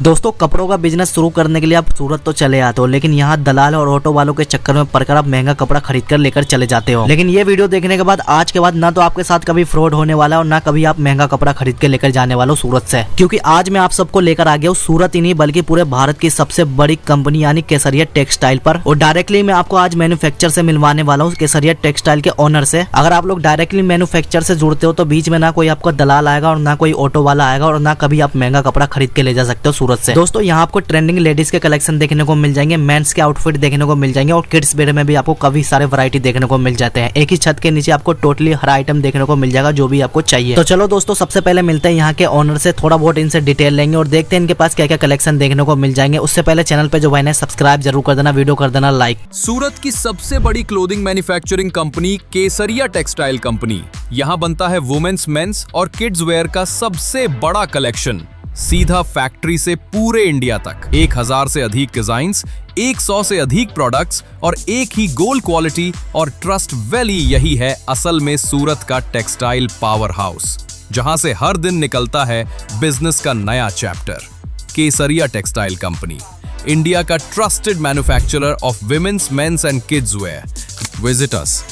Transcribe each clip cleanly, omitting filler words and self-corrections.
दोस्तों कपड़ों का बिजनेस शुरू करने के लिए आप सूरत तो चले आते हो, लेकिन यहाँ दलाल और ऑटो वालों के चक्कर में पड़कर आप महंगा कपड़ा खरीद कर लेकर चले जाते हो। लेकिन ये वीडियो देखने के बाद आज के बाद ना तो आपके साथ कभी फ्रॉड होने वाला है और ना कभी आप महंगा कपड़ा खरीद के लेकर जाने वाले हो सूरत से, क्योंकि आज मैं आप सबको लेकर आ गया हूँ सूरत ही नहीं बल्कि पूरे भारत की सबसे बड़ी कंपनी यानी केसरिया टेक्सटाइल पर। और डायरेक्टली मैं आपको आज मैन्युफैक्चर से मिलवाने वाला हूँ केसरिया टेक्सटाइल के ओनर से। अगर आप लोग डायरेक्टली मैन्युफैक्चर से जुड़ते हो तो बीच में ना कोई आपको दलाल आएगा और ना कोई ऑटो वाला आएगा और ना कभी आप महंगा कपड़ा खरीद के ले जा सकते हो सूरत से। दोस्तों यहाँ आपको ट्रेंडिंग लेडीज के कलेक्शन देखने को मिल जाएंगे, मेंस के आउटफिट देखने को मिल जाएंगे और किड्स वेयर में भी आपको काफी सारे वैरायटी देखने को मिल जाते हैं। एक ही छत के नीचे आपको टोटली हर आइटम देखने को मिल जाएगा जो भी आपको चाहिए। तो चलो दोस्तों सबसे पहले मिलते हैं यहाँ के ओनर से, थोड़ा बहुत इनसे डिटेल लेंगे और देखते हैं इनके पास क्या क्या कलेक्शन देखने को मिल जाएंगे। उससे पहले चैनल पे जो भाई ने सब्सक्राइब जरूर कर देना, वीडियो कर देना लाइक। सूरत की सबसे बड़ी क्लोथिंग मैन्युफैक्चरिंग कंपनी केसरिया टेक्सटाइल कंपनी। यहाँ बनता है वुमेन्स, मेंस और किड्स वेयर का सबसे बड़ा कलेक्शन, सीधा फैक्ट्री से पूरे इंडिया तक। 1000 से अधिक डिजाइन्स, 100 से अधिक प्रोडक्ट्स और एक ही गोल्ड क्वालिटी और ट्रस्ट वैली। यही है असल में सूरत का टेक्सटाइल पावर हाउस, जहां से हर दिन निकलता है बिजनेस का नया chapter. Kesariya textile company, India का trusted manufacturer of women's, men's and kids wear. Visit us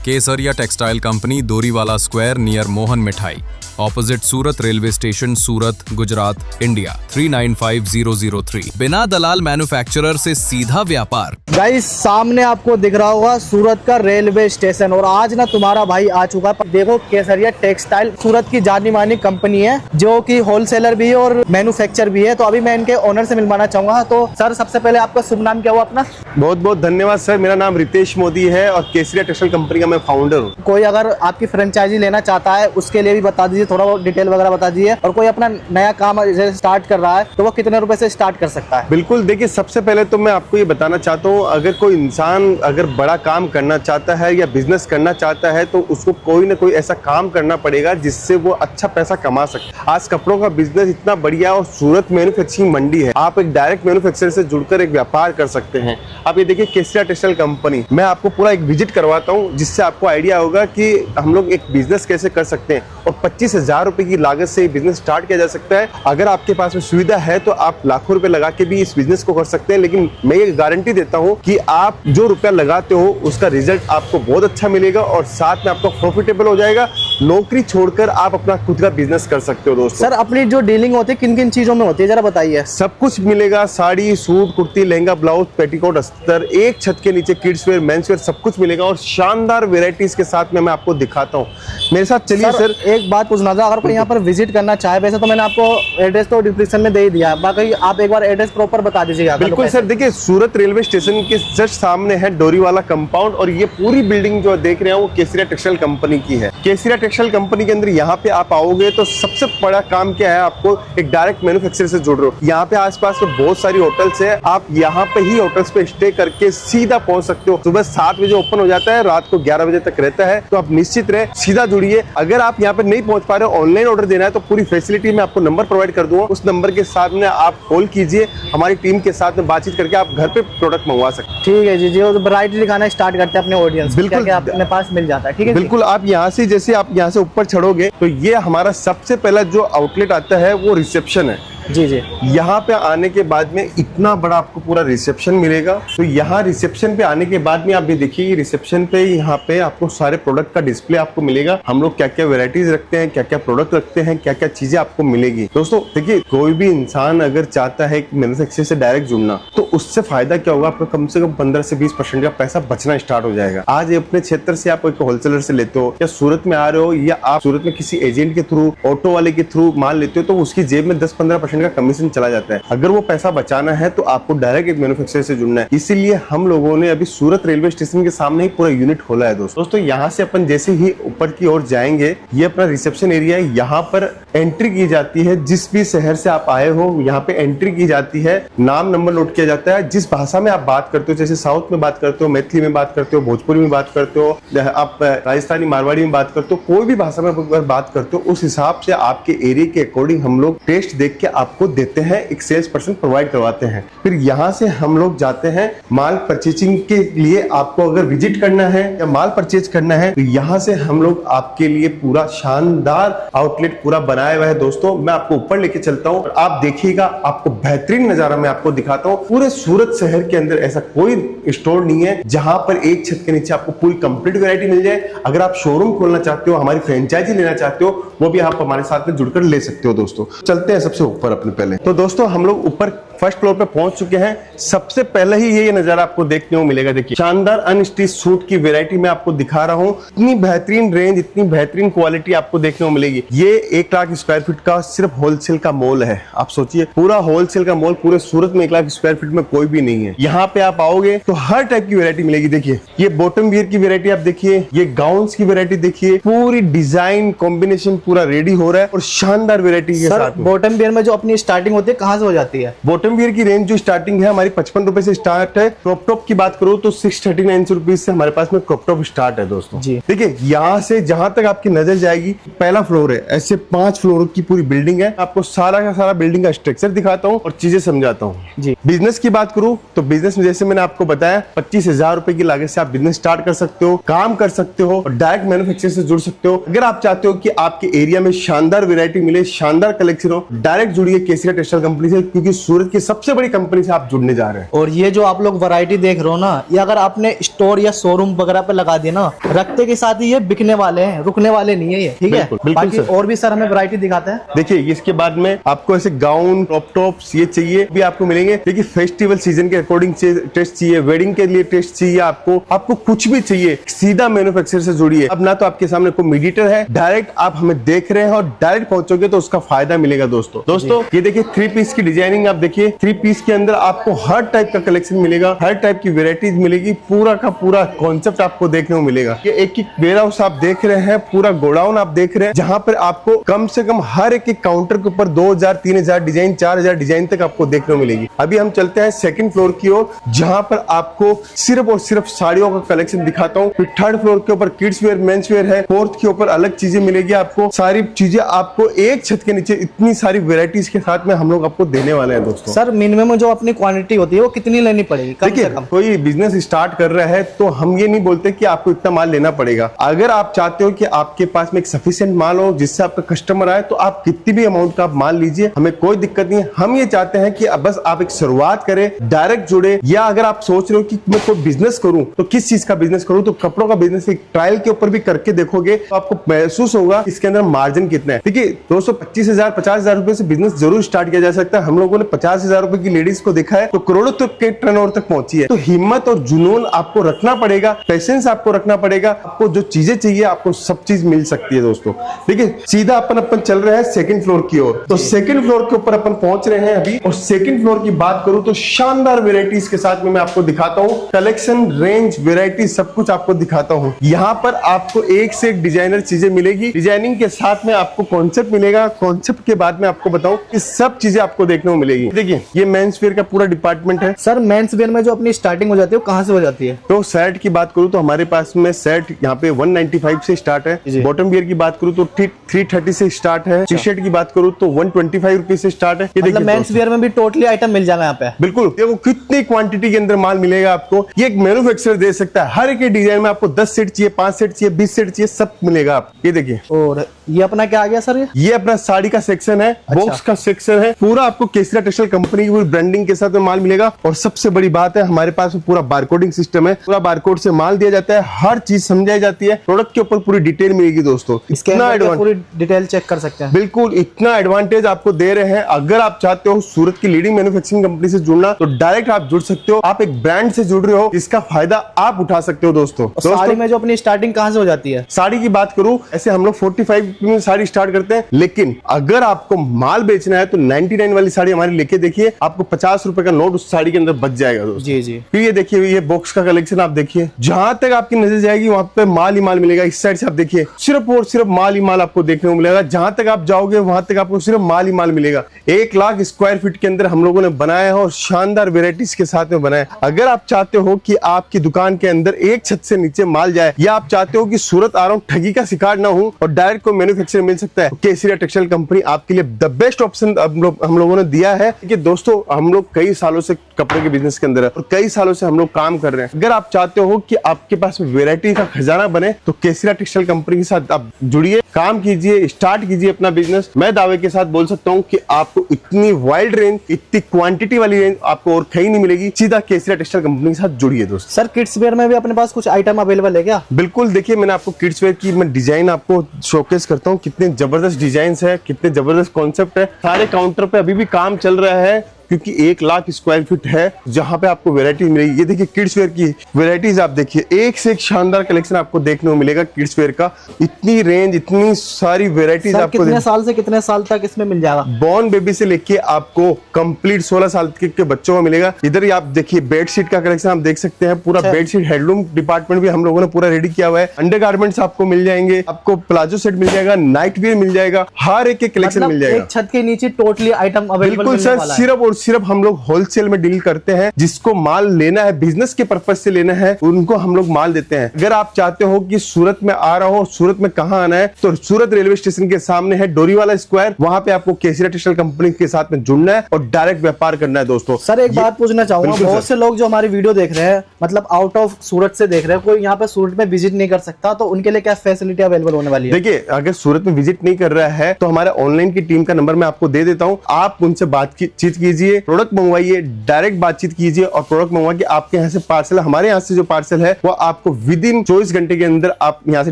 Kesariya textile company, Doriwala square near Mohan Mithai, opposite Surat railway station, Surat, Gujarat, India 395003। बिना दलाल मैन्युफैक्चरर से सीधा व्यापार। गाइस सामने आपको दिख रहा होगा सूरत का रेलवे स्टेशन और आज ना तुम्हारा भाई आ चुका है। देखो केसरिया टेक्सटाइल सूरत की जानी मानी कंपनी है जो कि होलसेलर भी है और मैन्युफैक्चर भी है। तो अभी मैं इनके ओनर से मिलवाना चाहूंगा। तो सर सबसे पहले आपका शुभ नाम क्या हुआ अपना? बहुत बहुत धन्यवाद सर, मेरा नाम रितेश मोदी है और केसरिया टेक्सटाइल कंपनी का मैं फाउंडर हूँ। कोई अगर आपकी फ्रेंचाइजी लेना चाहता है उसके लिए भी बता दीजिए, थोड़ा बहुत डिटेल वगैरह बता दीजिए। और कोई अपना नया काम स्टार्ट कर रहा है तो वो कितने रुपए से स्टार्ट कर सकता है? बिल्कुल, देखिए सबसे पहले तो मैं आपको ये बताना चाहता हूँ, अगर कोई इंसान अगर बड़ा काम करना चाहता है या बिजनेस करना चाहता है तो उसको कोई ना कोई ऐसा काम करना पड़ेगा जिससे वो अच्छा पैसा कमा सके। आज कपड़ों का बिजनेस इतना बढ़िया और सूरत मैन्युफैक्चरिंग मंडी है, आप एक डायरेक्ट मैन्युफैक्चरर से जुड़कर एक व्यापार कर सकते हैं। आप ये देखिए केसरिया टेक्सटाइल कंपनी, मैं आपको पूरा एक विजिट करवाता हूँ जिससे आपको आइडिया होगा कि हम लोग एक बिजनेस कैसे कर सकते हैं। और 25,000 रुपए की लागत से बिजनेस स्टार्ट किया जा सकता है। अगर आपके पास में सुविधा है तो आप लाखों रुपए लगा के भी इस बिजनेस को कर सकते हैं, लेकिन मैं ये गारंटी देता हूँ कि आप जो रुपया लगाते हो उसका रिजल्ट आपको बहुत अच्छा मिलेगा और साथ में आपको प्रॉफिटेबल हो जाएगा। नौकरी छोड़कर आप अपना खुद का बिजनेस कर सकते हो। दोस्तों सर अपनी जो डीलिंग होती है किन किन चीजों में होती है जरा बताइए। सब कुछ मिलेगा, sari, suit, kurti, lehenga, blouse, petticoat, अस्तर, एक छत के नीचे किड्स वेयर, मेंस वेयर सब कुछ मिलेगा और शानदार वेराइटीज के साथ में मैं आपको दिखाता हूँ। मेरे साथ चलिए। सर एक बात पूछना था, अगर कोई यहाँ पर विजिट करना चाहे, वैसे तो मैंने आपको एड्रेस तो डिस्क्रिप्शन में दे ही दिया, बाकी आप एक बार एड्रेस प्रॉपर बता दीजिएगा। बिल्कुल सर, देखिए सूरत रेलवे स्टेशन के जस्ट सामने है डोरीवाला कंपाउंड और ये पूरी बिल्डिंग जो देख रहे हैं वो केसरिया टेक्सटाइल कंपनी की है। केसरिया टेक्सटाइल कंपनी के अंदर यहाँ पे आप आओगे तो सबसे बड़ा काम क्या है, आपको एक डायरेक्ट मैन्युफैक्चरर से जुड़ रहे हो। यहाँ पे आसपास में बहुत सारी होटल्स है, आप यहाँ पे ही होटल्स पे स्टे करके सीधा पहुंच सकते हो। सुबह 7 बजे ओपन हो जाता है, रात को 11 बजे तक रहता है। तो आप निश्चित रहे, सीधा जुड़िए। अगर आप यहाँ पे नहीं पहुंच पा रहे हो, ऑनलाइन ऑर्डर देना है तो पूरी फैसिलिटी में आपको नंबर प्रोवाइड कर दूंगा। उस नंबर के साथ में आप कॉल कीजिए, हमारी टीम के साथ में बातचीत करके आप घर पे प्रोडक्ट मंगवा सकते हैं। ठीक है जी, जो वैरायटी दिखाना स्टार्ट करते हैं अपने ऑडियंस, बिल्कुल क्या अपने पास मिल जाता है। ठीक है बिल्कुल, आप यहाँ से जैसे आप यहाँ से ऊपर चढ़ोगे तो ये हमारा सबसे पहला जो आउटलेट आता है वो रिसेप्शन है। जी जी, यहाँ पे आने के बाद में इतना बड़ा आपको पूरा रिसेप्शन मिलेगा। तो यहाँ रिसेप्शन पे आने के बाद में आप भी देखिए, रिसेप्शन पे यहाँ पे आपको सारे प्रोडक्ट का डिस्प्ले आपको मिलेगा। हम लोग क्या क्या वेराइटीज रखते हैं, क्या क्या प्रोडक्ट रखते हैं, क्या क्या चीजें आपको मिलेगी। दोस्तों देखिए, कोई भी इंसान अगर चाहता है मैन्युफैक्चरर से डायरेक्ट जुड़ना तो उससे फायदा क्या होगा, आपको कम से कम 15 से 20% का पैसा बचना स्टार्ट हो जाएगा। आज अपने क्षेत्र से आप एक होलसेलर से लेते हो या सूरत में आ रहे हो या आप सूरत में किसी एजेंट के थ्रू, ऑटो वाले के थ्रू माल लेते हो तो उसकी जेब में 10-15% का कमीशन चला जाता है। अगर वो पैसा बचाना है तो आपको डायरेक्ट एक मैन्युफैक्चरर से जुड़ना है। इसीलिए हम लोगों ने अभी सूरत रेलवे स्टेशन के सामने ही पूरा यूनिट खोला है। दोस्तों यहाँ से अपन जैसे ही ऊपर की ओर जाएंगे, ये अपना रिसेप्शन एरिया है। यहाँ पर एंट्री की जाती है, जिस भी शहर से आप आए हो यहाँ पे एंट्री की जाती है, नाम नंबर नोट किया जाता है, जिस भाषा में आप बात करते हो, जैसे साउथ में बात करते हो, मैथिली में बात करते हो, भोजपुरी में बात करते हो, आप राजस्थानी मारवाड़ी में बात करते हो, कोई भी भाषा में बात करते हो, उस हिसाब से आपके एरिया के अकॉर्डिंग हम लोग टेस्ट देख के आपको देते हैं, एक सेल्स पर्सन प्रोवाइड करवाते हैं। फिर यहाँ से हम लोग जाते हैं माल परचेजिंग के लिए। आपको अगर विजिट करना है या माल परचेज करना है तो यहाँ से हम लोग आपके लिए पूरा शानदार आउटलेट पूरा बनाया हुआ है दोस्तों। मैं आपको ऊपर लेके चलता हूँ और आप देखिएगा, आपको बेहतरीन नजारा मैं आपको दिखाता हूँ। पूरे सूरत शहर के अंदर ऐसा कोई स्टोर नहीं है जहां पर एक छत के नीचे आपको पूरी कंप्लीट वैरायटी मिल जाए। अगर आप शोरूम खोलना चाहते हो, हमारी फ्रेंचाइजी लेना चाहते हो, वो भी आप हमारे साथ में जुड़कर ले सकते हो दोस्तों। चलते हैं सबसे ऊपर अपने पहले। तो दोस्तों हम लोग ऊपर फर्स्ट फ्लोर पे पहुंच चुके हैं। सबसे पहले ही ये नजारा आपको देखने को मिलेगा। देखिए शानदार अनस्टिच सूट की वैरायटी मैं आपको दिखा रहा हूं। इतनी बेहतरीन रेंज, इतनी बेहतरीन क्वालिटी आपको देखने को मिलेगी। ये 1 लाख स्क्वायर फीट का सिर्फ होलसेल का मॉल है। आप सोचिए, पूरा होलसेल का मॉल पूरे सूरत में 1 लाख स्क्वायर फीट में कोई भी नहीं है। यहाँ पे आप आओगे तो हर टाइप की वैरायटी मिलेगी। देखिए ये बॉटम वियर की वैरायटी आप देखिए, ये गाउन्स की वैरायटी देखिए, पूरी डिजाइन कॉम्बिनेशन पूरा रेडी हो रहा है और शानदार वैरायटी के साथ में। बॉटम वियर में जो अपनी स्टार्टिंग होती है कहाँ से हो जाती है? बॉटम वियर की रेंज जो स्टार्टिंग है हमारी 55 रुपए से स्टार्ट है। क्रॉप टॉप की बात करूं तो 639 रुपीज से हमारे पास में क्रॉप टॉप स्टार्ट है दोस्तों जी। देखिए यहाँ से जहां तक आपकी नजर जाएगी, पहला फ्लोर है, ऐसे 5 फ्लोर की पूरी बिल्डिंग है। आपको सारा का सारा बिल्डिंग का स्ट्रक्चर दिखाता हूँ और चीजें समझाता हूँ जी। बिजनेस की बात करूं तो बिजनेस में जैसे मैंने आपको बताया 25,000 रुपए की लागत से आप बिजनेस स्टार्ट कर सकते हो, काम कर सकते हो और डायरेक्ट मैन्युफैक्चर से जुड़ सकते हो। अगर आप चाहते हो कि आपके एरिया में शानदार वैरायटी मिले, शानदार कलेक्शन हो, डायरेक्ट जुड़िए केसरिया टेक्सटाइल कंपनी से, क्योंकि सूरत की सबसे बड़ी कंपनी से आप जुड़ने जा रहे हैं। और ये जो आप लोग वैरायटी देख रहे हो ना, ये अगर आपने स्टोर या शोरूम वगैरह पे लगा दिया ना, रखते के साथ ही ये बिकने वाले हैं, रुकने वाले नहीं है ये, ठीक है? बिल्कुल बाकी सर। और भी सर हमें वैरायटी दिखाते हैं। देखिए इसके बाद में आपको ऐसे गाउन, क्रॉप टॉप्स ये चाहिए भी आपको मिलेंगे। देखिए फेस्टिवल सीजन के अकॉर्डिंग टेस्ट चाहिए, वेडिंग के लिए टेस्ट चाहिए, आपको कुछ भी चाहिए, सीधा मैन्युफैक्चरर से जुड़िए। अब ना तो आपके सामने कोई मीडिएटर है, डायरेक्ट आप हमें देख रहे हैं और डायरेक्ट पहुंचोगे तो उसका फायदा मिलेगा दोस्तों। ये देखिए 3 पीस की डिजाइनिंग आप देखिए, 3 पीस के अंदर आपको हर टाइप का कलेक्शन मिलेगा, हर टाइप की वेराइटीज मिलेगी, पूरा का पूरा कॉन्सेप्ट आपको देखने को मिलेगा। ये एक वेयर हाउस आप देख रहे हैं, पूरा गोडाउन आप देख रहे हैं, जहां पर आपको कम से कम हर एक काउंटर के ऊपर 2000, 3000 डिजाइन, 4000 डिजाइन तक आपको देखने को मिलेगी। अभी हम चलते हैं सेकंड फ्लोर की ओर, जहां पर आपको सिर्फ और सिर्फ साड़ियों का कलेक्शन दिखाता हूँ। फिर थर्ड फ्लोर के ऊपर किड्स वेयर, मेंस वेयर है, फोर्थ के ऊपर अलग चीजें मिलेगी आपको। सारी चीजें आपको एक छत के नीचे इतनी सारी वेराइटीज के साथ में हम लोग आपको देने वाले हैं दोस्तों। सर मिनिमम जो अपनी क्वांटिटी होती है वो कितनी लेनी पड़ेगी? देखिए कोई बिजनेस स्टार्ट कर रहा है तो हम ये नहीं बोलते कि आपको इतना माल लेना पड़ेगा। अगर आप चाहते हो कि आपके पास में एक सफिशिएंट माल हो जिससे आपका कस्टमर आए, तो आप कितनी भी अमाउंट का आप माल लीजिए, हमें कोई दिक्कत नहीं है। हम ये चाहते हैं कि बस आप एक शुरुआत करें, डायरेक्ट जुड़े। या अगर आप सोच रहे हो कि मैं कोई बिजनेस करूं तो किस चीज का बिजनेस करूं, तो कपड़ों का बिजनेस एक ट्रायल के ऊपर भी करके देखोगे तो आपको महसूस होगा इसके अंदर मार्जिन कितना है। देखिए दोस्तों 25,000, 50,000 रुपए से बिजनेस जरूर स्टार्ट किया जा सकता है। हम लोगों ने 50,000 रुपए की लेडीज को देखा है तो करोड़ों तक के टर्नओवर तक पहुंची है। तो हिम्मत और जुनून आपको रखना पड़ेगा, पेशेंस आपको रखना पड़ेगा। आपको जो चीजें चाहिए आपको सब चीज मिल सकती है दोस्तों। देखिए सीधा अपन चल रहे हैं सेकंड फ्लोर की ओर। तो सेकंड फ्लोर के ऊपर अपन पहुंच रहे हैं अभी, और सेकंड फ्लोर की बात करूं तो शानदार वेराइटीज के साथ में मैं आपको दिखाता हूं। कलेक्शन, रेंज, वेराइटी सब कुछ आपको दिखाता हूं। यहाँ पर आपको एक से एक डिजाइनर चीजें मिलेगी, डिजाइनिंग के साथ में आपको कॉन्सेप्ट मिलेगा। कॉन्सेप्ट के बाद में आपको बताऊं कि सब चीजें आपको देखने को मिलेगी। देखिए ये मेंस वेयर का पूरा डिपार्टमेंट है। सर मेंस वेयर में जो अपनी स्टार्टिंग हो जाती है वो कहाँ से हो जाती है? तो शर्ट की बात करूं तो हमारे पास में शर्ट यहाँ पे 195 से स्टार्ट है। बॉटम वियर की बात करूं तो 330 से स्टार्ट है। टी शर्ट की बात करूं तो 125 रुपीज से स्टार्ट है। ये मतलब मेंस वेयर में भी टोटली आइटम मिल जाएगा यहाँ पे? बिल्कुल। देखो कितनी क्वांटिटी के अंदर माल मिलेगा आपको, ये एक मैन्युफैक्चरर दे सकता है। हर एक डिजाइन में आपको 10 सेट चाहिए, 5 सेट चाहिए, 20 सेट चाहिए, सब मिलेगा आप। ये देखिए। और ये अपना क्या आ गया सर? ये अपना साड़ी का सेक्शन है, बॉक्स का सेक्शन है, पूरा आपको केसरिया टेक्सटाइल कंपनी की ब्रांडिंग के साथ में माल मिलेगा। और सबसे बड़ी बात है हमारे पास पूरा बारकोडिंग सिस्टम है, पूरा बारकोड से माल दिया जाता है, हर चीज समझाई जाती है, प्रोडक्ट के ऊपर पूरी डिटेल मिलेगी दोस्तों। इसके पूरी डिटेल चेक कर सकते हैं। बिल्कुल, इतना एडवांटेज आपको दे रहे हैं। अगर आप चाहते हो सूरत की लीडिंग मैन्युफैक्चरिंग कंपनी से जुड़ना तो डायरेक्ट आप जुड़ सकते हो। आप एक ब्रांड से जुड़ रहे हो, इसका फायदा आप उठा सकते हो दोस्तों। साड़ी में जो अपनी स्टार्टिंग कहां से हो जाती है? साड़ी की बात करूं ऐसे हम लोग 45 में साड़ी स्टार्ट करते हैं, लेकिन अगर आपको माल बेचना है तो 99 वाली साड़ी हमारी लेके देखिए। देखिए आपको 50 रुपए का नोट उस साड़ी के अंदर बच जाएगा दोस्तों। जी जी। फिर ये देखिए ये बॉक्स का कलेक्शन आप देखिए, जहां तक आपकी नजर जाएगी वहां पे माल ही माल मिलेगा। इस साइड से आप देखिए सिर्फ और सिर्फ माल ही माल आपको देखने को मिलेगा। जहां तक आप जाओगे वहां तक आपको सिर्फ माल ही माल मिलेगा। 1 लाख स्क्वायर फीट के अंदर हम लोगों ने बनाया है और शानदार वेराइटीज के साथ में बनाया है। अगर आप चाहते हो कि आपकी दुकान के अंदर एक छत से नीचे माल जाए, या आप चाहते हो कि सूरत आ रहा हूं ठगी का शिकार ना हूं और डायरेक्ट को मैन्युफैक्चर मिल सकता है, केसरिया टेक्सटाइल कंपनी आपके लिए द बेस्ट ऑप्शन हम लोगों ने दिया है। कि दोस्तों हम लोग कई सालों से कपड़े के बिजनेस के अंदर है और कई सालों से हम लोग काम कर रहे हैं। अगर आप चाहते हो कि आपके पास वेराइटी का खजाना बने तो केसरिया टेक्सटाइल कंपनी के साथ आप जुड़िए, काम कीजिए, स्टार्ट कीजिए अपना बिजनेस। मैं दावे के साथ बोल सकता हूं कि आपको इतनी वाइड रेंज, इतनी क्वांटिटी वाली रेंज आपको और कहीं नहीं मिलेगी। सीधा केसरिया टेक्सटाइल कंपनी के साथ जुड़िए दोस्त। सर किड्स वेयर में भी अपने पास कुछ आइटम अवेलेबल है क्या? बिल्कुल, देखिए मैंने आपको किड्स वेयर की मैं डिजाइन आपको शोकेस करता हूँ। कितने जबरदस्त डिजाइन है, कितने जबरदस्त कॉन्सेप्ट है। सारे काउंटर पे अभी भी काम चल रहा है क्योंकि 1 लाख स्क्वायर फीट है जहां पे आपको वैरायटी मिलेगी। ये देखिए किड्स वेयर की वैरायटीज आप देखिए, एक से एक शानदार कलेक्शन आपको देखने को मिलेगा किड्स वेयर का। इतनी रेंज, इतनी सारी वैरायटीज आपको कितने साल से कितने साल तक इसमें मिल जाएगा? बॉर्न बेबी से लेके आपको कंप्लीट 16 साल के बच्चों को मिलेगा। इधर ही आप देखिए बेडशीट का कलेक्शन आप देख सकते हैं। पूरा बेडशीट हैंडलूम डिपार्टमेंट भी हम लोगों ने पूरा रेडी किया हुआ है। अंडरगारमेंट्स आपको मिल जाएंगे, आपको प्लाजो सेट मिल जाएगा, नाइट वेयर मिल जाएगा, हर एक कलेक्शन मिल जाएगा। एक छत के नीचे टोटली आइटम अवेलेबल। बिल्कुल सर, सिर्फ और सिर्फ हम लोग होलसेल में डील करते हैं। जिसको माल लेना है, बिजनेस के पर्पज से लेना है, उनको हम लोग माल देते हैं। अगर आप चाहते हो कि सूरत में आ रहा हो, सूरत में कहां आना है, तो सूरत रेलवे स्टेशन के सामने है डोरीवाला स्क्वायर। वहां पे आपको केसरिया टेक्सटाइल कंपनी के साथ में जुड़ना है और डायरेक्ट व्यापार करना है दोस्तों। सर एक बात पूछना चाहूंगा, बहुत से लोग जो हमारी वीडियो देख रहे हैं, मतलब आउट ऑफ सूरत से देख रहे हैं, कोई यहाँ पे सूरत में विजिट नहीं कर सकता, तो उनके लिए क्या फैसिलिटी अवेलेबल होने वाली है? देखिए अगर सूरत में विजिट नहीं कर रहा है तो हमारे ऑनलाइन की टीम का नंबर मैं आपको दे देता हूं। आप उनसे बातचीत कीजिए, प्रोडक्ट मंगवाइए, डायरेक्ट बातचीत कीजिए और प्रोडक्ट मंगवा के आपके यहाँ से पार्सल, हमारे यहाँ से जो पार्सल है वो आपको विद इन 24 घंटे के अंदर आप यहाँ से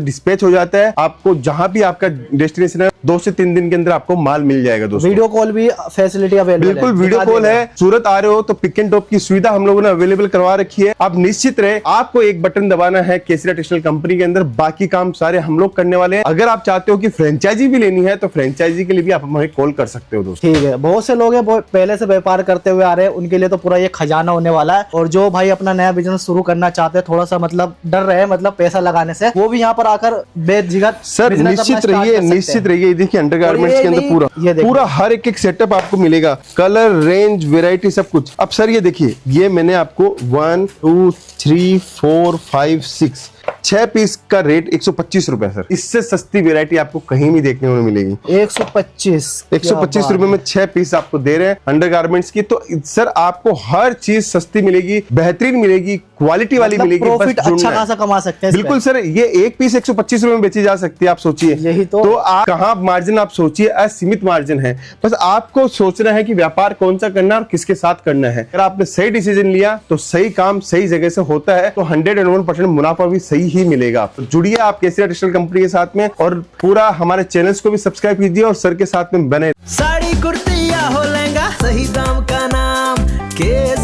डिस्पैच हो जाता है। आपको जहां भी आपका डेस्टिनेशन है 2 से 3 दिन के अंदर आपको माल मिल जाएगा दोस्तों। वीडियो कॉल भी फैसिलिटी अवेलेबल है? बिल्कुल वीडियो कॉल है। सूरत आ रहे हो तो पिक एंड ड्रॉप की सुविधा हम लोगों ने अवेलेबल करवा रखी है। आप निश्चित रहे, आपको एक बटन दबाना है केसरिया टेक्सटाइल कंपनी के अंदर, बाकी काम सारे हम लोग करने वाले हैं। अगर आप चाहते हो कि फ्रेंचाइजी भी लेनी है तो फ्रेंचाइजी के लिए भी आप हमें कॉल कर सकते हो दोस्तों। ठीक है, बहुत से लोग हैं पहले से व्यापार करते हुए आ रहे हैं, उनके लिए तो पूरा ये खजाना होने वाला है। और जो भाई अपना नया बिजनेस शुरू करना चाहते हैं, थोड़ा सा मतलब डर रहे, मतलब पैसा लगाने से, वो भी यहाँ पर आकर बेझिझक सर निश्चित रहिए, निश्चित रहिए। देखिए अंडरगारमेंट्स के अंदर पूरा हर एक सेटअप आपको मिलेगा, कलर, रेंज, वेराइटी, सब कुछ। अब सर ये देखिए, ये मैंने आपको 1 2 3 4 5 6 पीस का रेट 125 रुपए सर। इससे सस्ती वेरायटी आपको कहीं भी देखने को मिलेगी। 125 रुपए में 6 पीस आपको दे रहे हैं अंडरगारमेंट्स की। तो सर आपको हर चीज सस्ती मिलेगी, बेहतरीन मिलेगी, क्वालिटी वाली मिलेगी। प्रॉफिट अच्छा खासा कमा सकते हैं। बिल्कुल सर, ये एक पीस 125 रुपए में बेची जा सकती है। आप सोचिए, यही तो आप कहाँ मार्जिन, आप सोचिए असीमित मार्जिन है। बस आपको सोचना है कि व्यापार कौन सा करना है और किसके साथ करना है। अगर आपने सही डिसीजन लिया तो सही काम सही जगह से होता है, तो 101% मुनाफा भी सही ही मिलेगा। तो जुड़िए आप केसरिया टेक्सटाइल कंपनी के साथ में और पूरा हमारे चैनल्स को भी सब्सक्राइब कीजिए और सर के साथ में बने। साड़ी कुर्ती या हो लहंगा, सही दाम का नाम केस